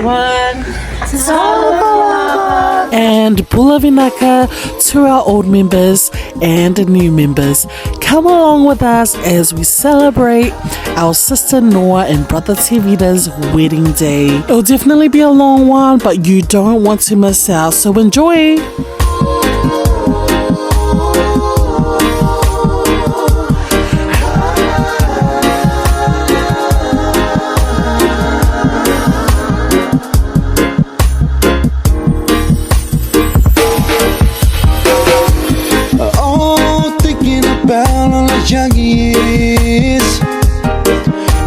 one. And Bulavinaka to our old members and new members. Come along with us as we celebrate our sister Noah and brother Tevita's wedding day. It'll definitely be a long one, but you don't want to miss out, so enjoy! Young years,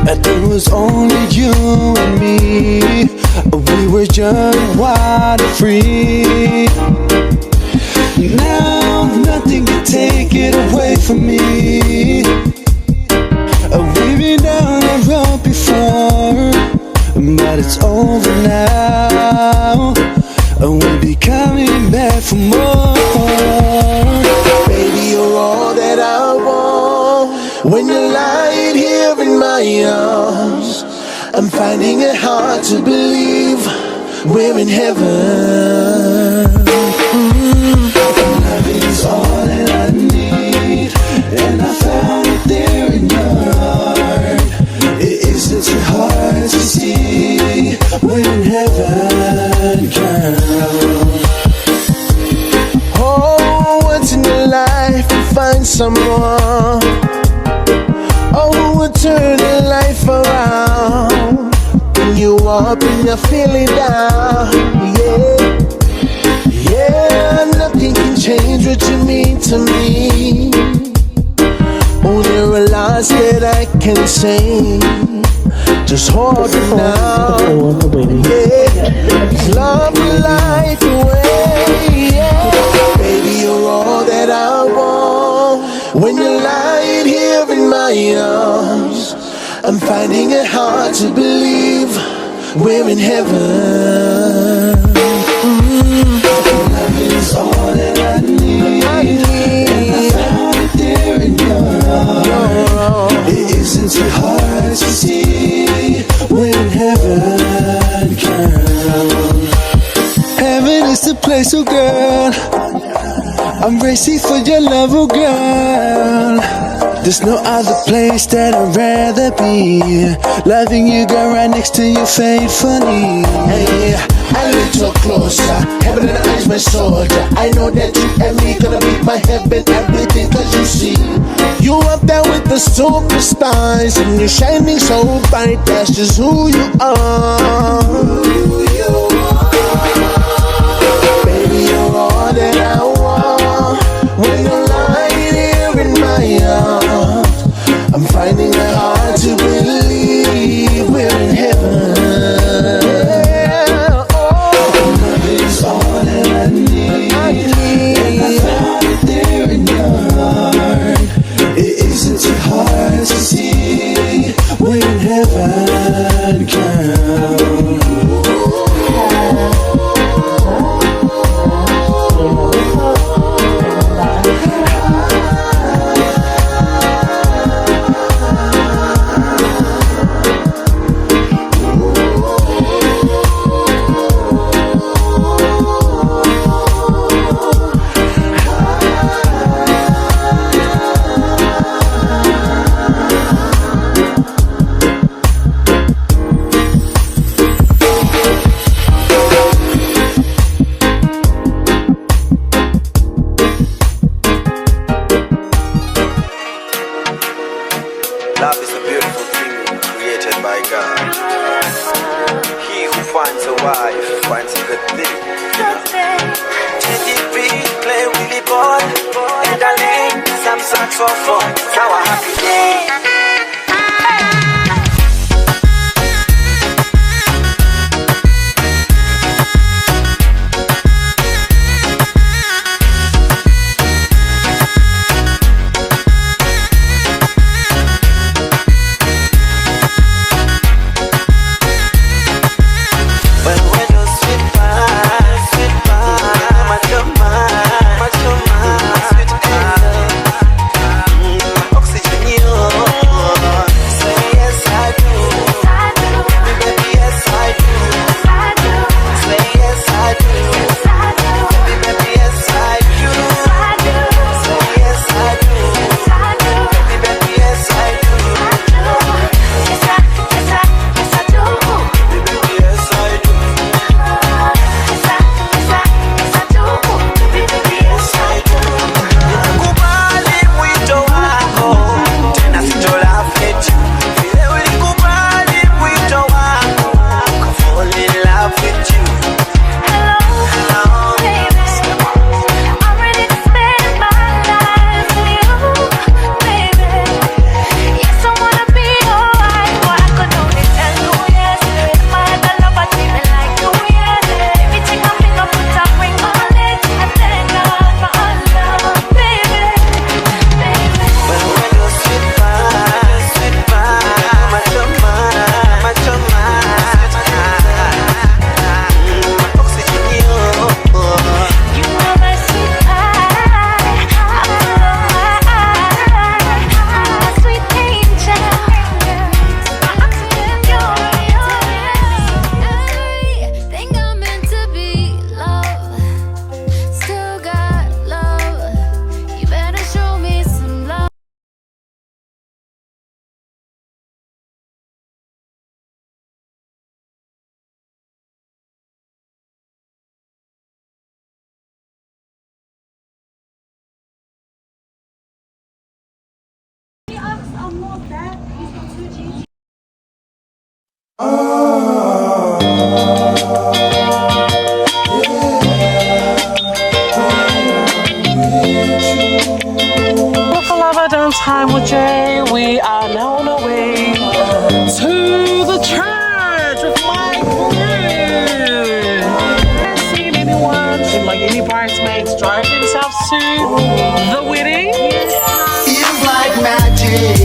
and it was only you and me. We were young, wild and free. Now nothing can take it away from me. We've been down that road before, but it's over now. We'll be coming back for more. Baby, you're all that I want. When you're lying here in my arms, I'm finding it hard to believe we're in heaven. Love is all that I need, and I found it there in your heart. It isn't too hard to see we're in heaven, girl. Oh, once in your life you find someone, oh, who will turn your life around. When you up and you're feeling down, yeah, yeah, nothing can change what you mean to me. Only realize that I can say, just hold it now, yeah, love will light the way, yeah. Baby, you're all that I want. When you're lying here in my arms, I'm finding it hard to believe we're in heaven. Love is all that I need, and I found it there in your heart. It isn't too hard to see we're in heaven, girl. Heaven is the place, oh girl. I'm racing for your love, oh girl. There's no other place that I'd rather be. Loving you, girl, right next to you faithfully. Hey, a little closer, heaven and eyes, my soldier. I know that you and me gonna be my heaven, everything, cause you see, you up there with the superstars, and you're shining so bright, that's just who you are. Baby, you're all that I want. When you're lying here in my arms, I'm finding it hard to believe we're in heaven. Love is all that I need, and I found it there in your heart. It isn't too hard to see we're in heaven, girl. Love is a beautiful thing created by God. He who finds a wife finds a good thing. TDP, play Willie Ball, and darling, some saxophone. It's our happy day. Oxygen, you Jay. We are now on our way to the church with my crew. Haven't seen anyone, like any bridesmaids, drive themselves to the wedding. Feels like magic.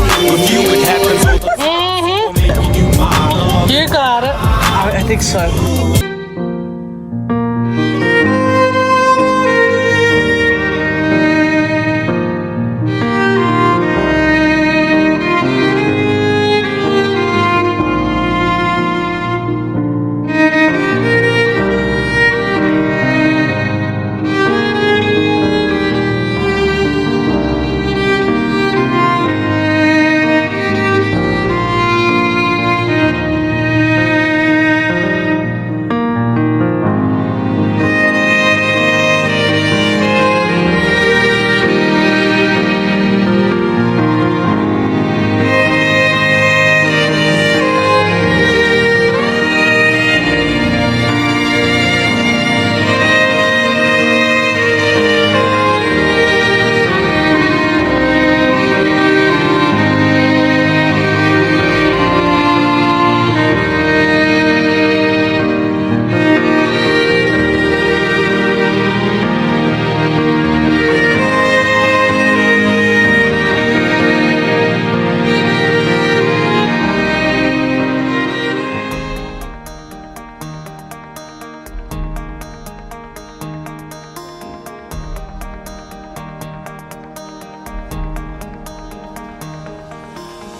You got it. I think so.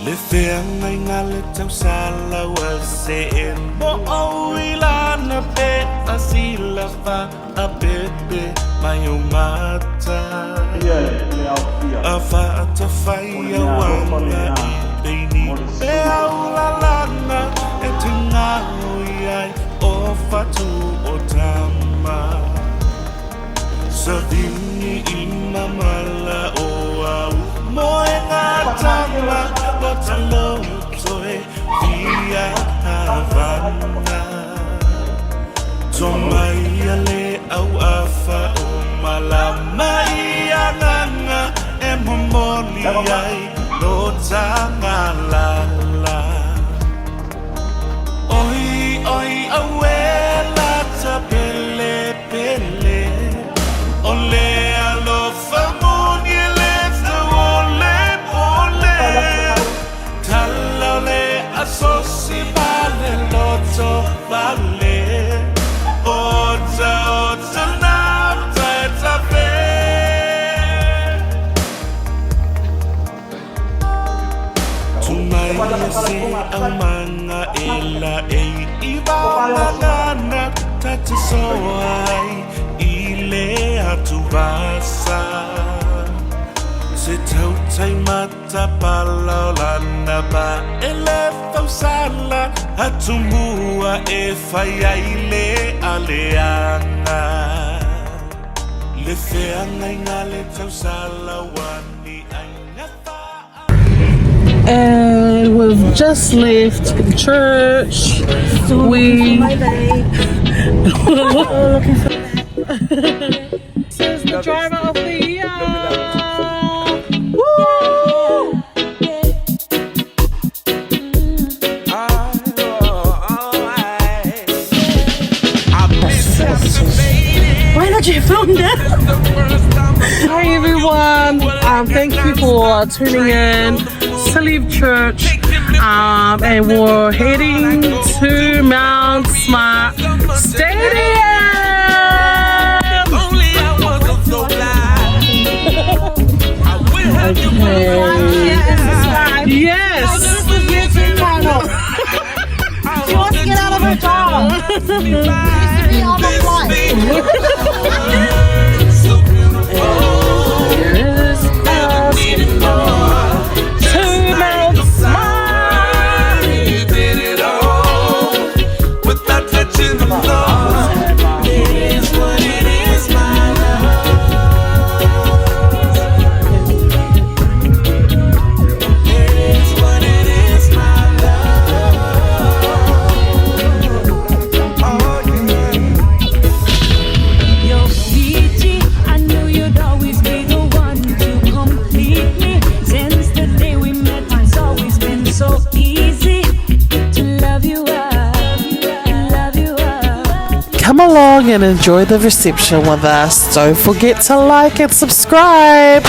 Le feanga inga le tau sala wa se en bo o ila na pe asila fa a pepe mai o mata a fa ta fai a wanga I beini pe au la lana e tinga o iai o fatu o tama sa dini I mamala o au moe ngā tama Botalo soe via Havana Tomai ale au afa o malama ia nanga e momoli ai no tanga lala Oi oi awela ta pele pele Ole alo famoni lefta ole ole Talale asosi vale loto vale Ota ota nafta eta fe Tumai se amanga ela e ibala lana Tata soai ile atubasa Se tau tai mata pala lana ba ele fau sala Atumua e fai aile aleanga Le feanga inga le tau sala wani aina fa And we've just left church. We This is the driver of the year. Woo! Why did you film that? Hi everyone. Thank you for tuning in to leave church. And we're heading to Mount Smart Stadium. Okay. Yes. She wants to get out of her job. She used to be on the flight. To Mount Smart. You did it all without touching the floor. It is what it is, my love. It is what it is, my love. Oh yeah. Your feet come along and enjoy the reception with us. Don't forget to like and subscribe.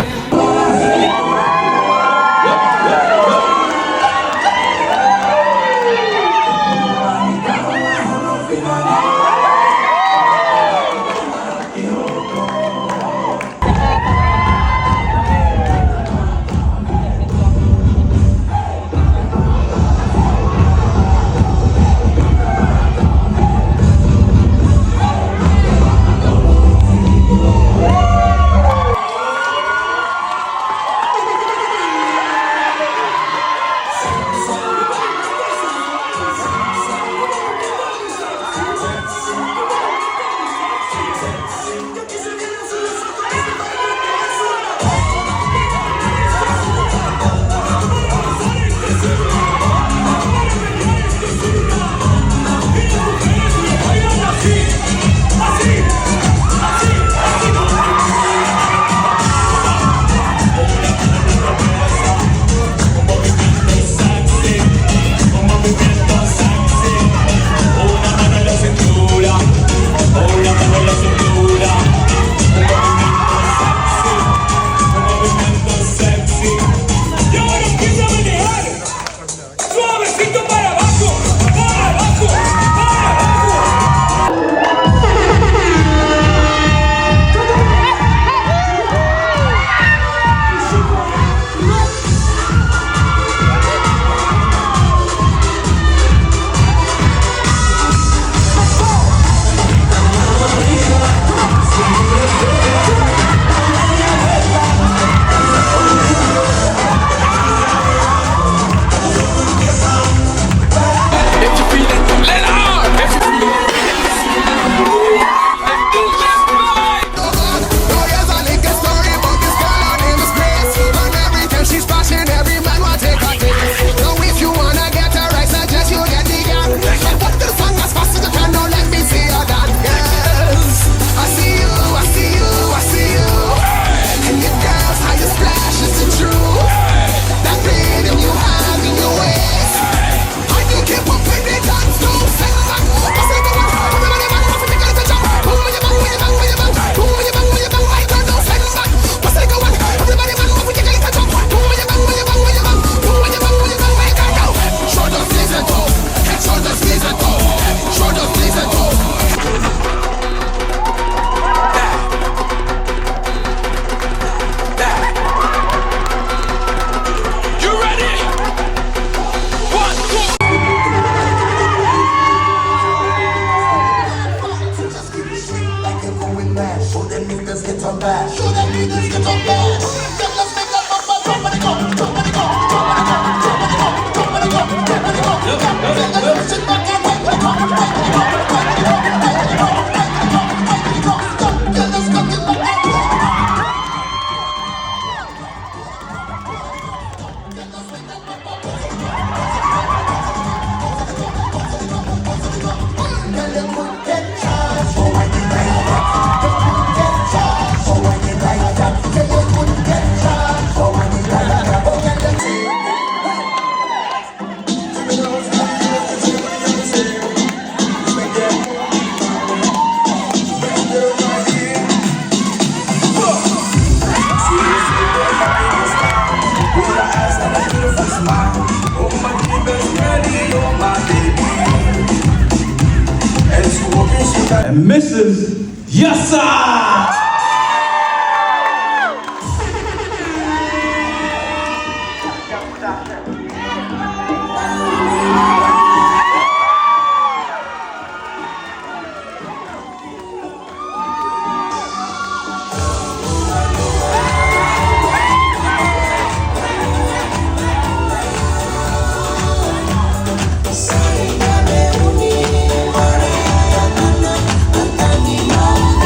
And Mrs. Yassa!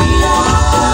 Maria,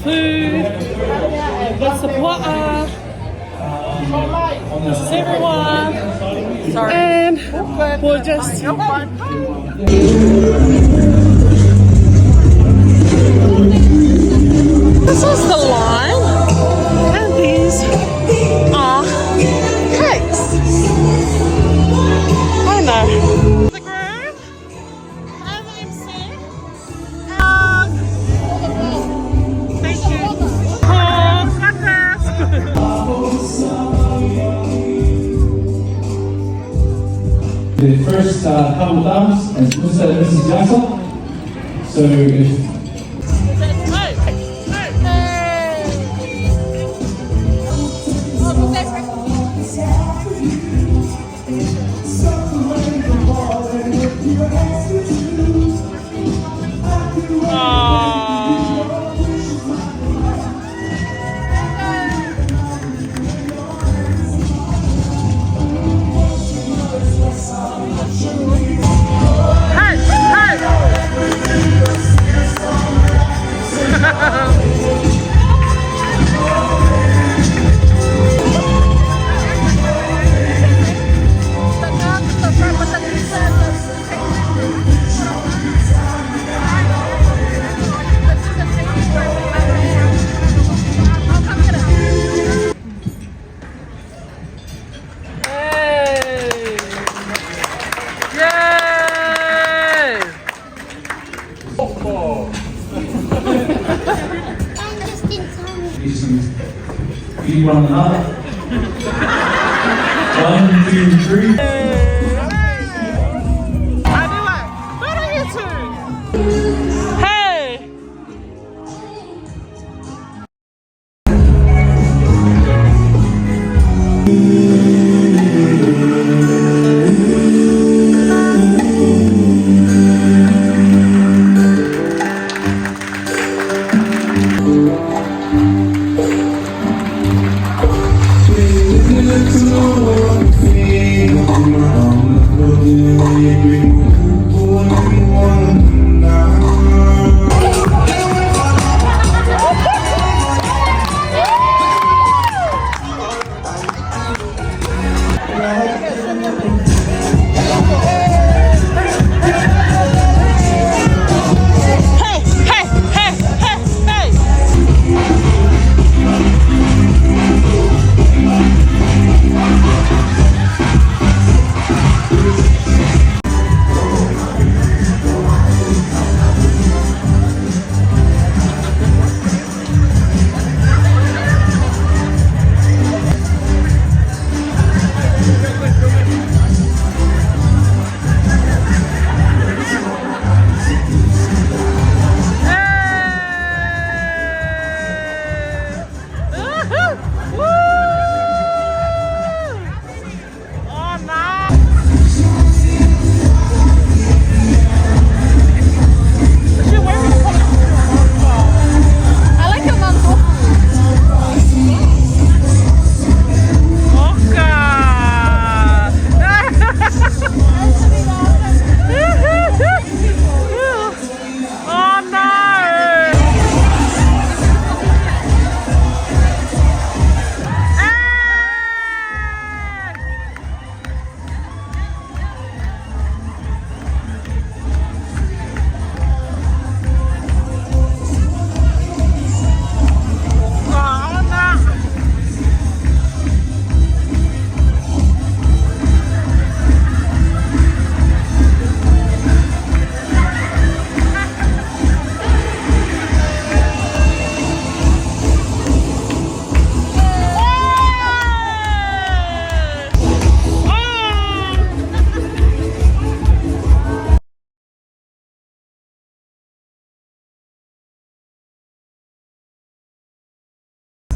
food. Good supporter. This is everyone. Sorry. And we'll just. This is the line. And these are cakes. I know. The groom. I'm MC. Thank you. The first couple of thumbs as Mr. and Mrs. Yasa. So if feed one another. 1, 2, 3. Hey!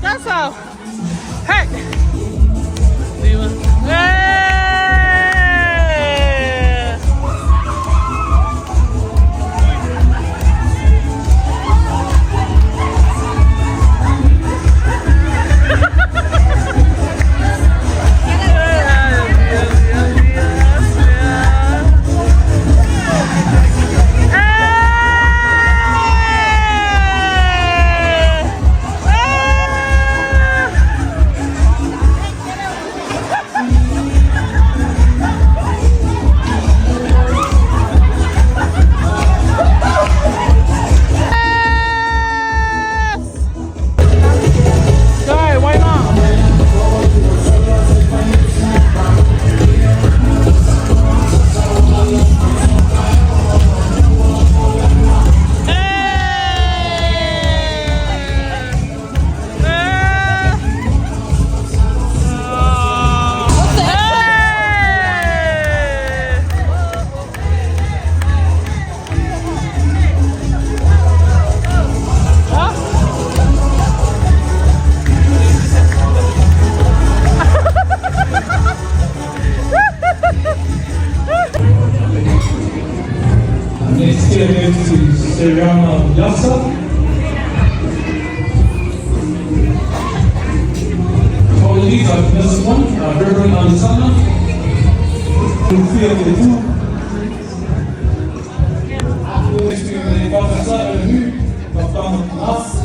That's all. Hey! Hey! Rihanna Yassa. For the leads of this one, Reverend Alisana. Sophia Tetou. Next week, les femmes ça, la rue, la femme Nas.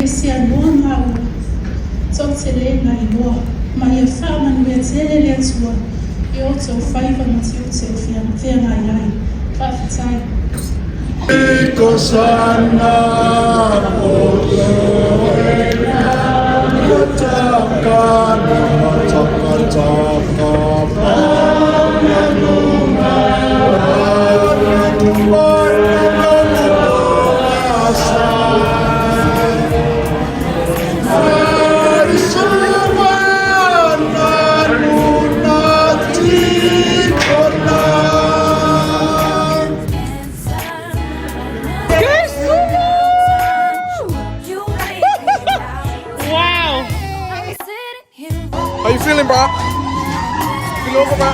Sia noa mau tau te le ngai noa ma ia whaman mea te ele le atua i o tau whaiva ma te o te o whiana te ngai ai whawhatai Iko sana How you feeling, bro? Feel over, bro?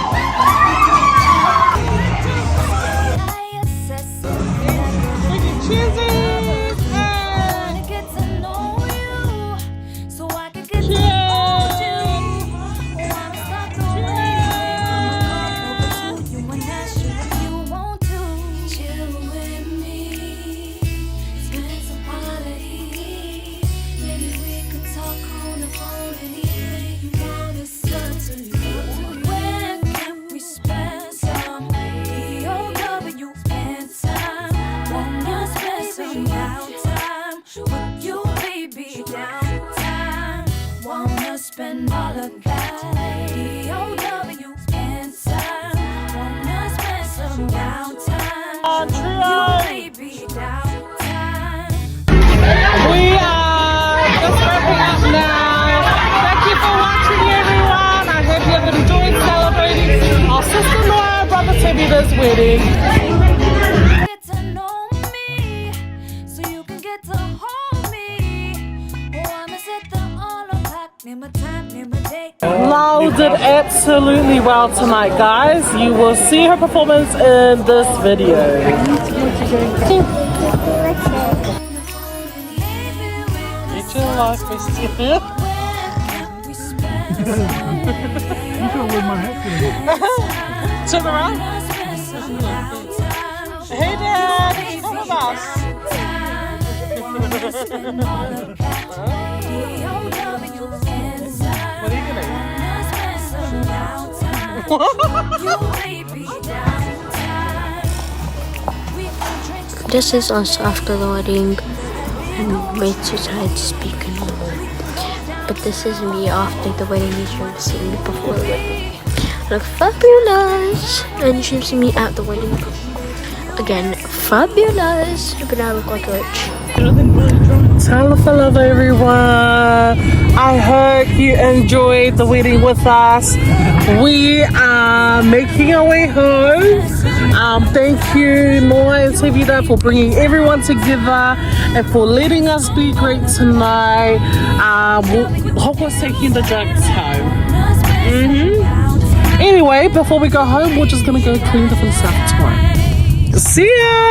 Spend all of that D-O-W spend time. Wanna spend some downtime. You baby downtime. We are just wrapping up now. Thank you for watching, everyone. I hope you have enjoyed celebrating our sister Noah and brother Tevita's wedding. Get to know me, so you can get to hold me. Oh, I'ma set the all o'clock, name my time, name my day. Lau did absolutely well tonight, guys. You will see her performance in this video. Get your life, Christy. Turn around. Hey, Dad, come with us. What are you gonna eat? This is us after the wedding. I'm way too tired to speak anymore. But this is me after the wedding. You should have seen me before the wedding. I look fabulous. And you should have seen me at the wedding. Again, fabulous. But I look like a witch. Hello everyone. I hope you enjoyed the wedding with us. We are making our way home. Thank you Noah and Tevita for bringing everyone together and for letting us be great tonight. Hope was taking the drugs home. Anyway, before we go home, we're just gonna go clean the stuff tomorrow. See ya!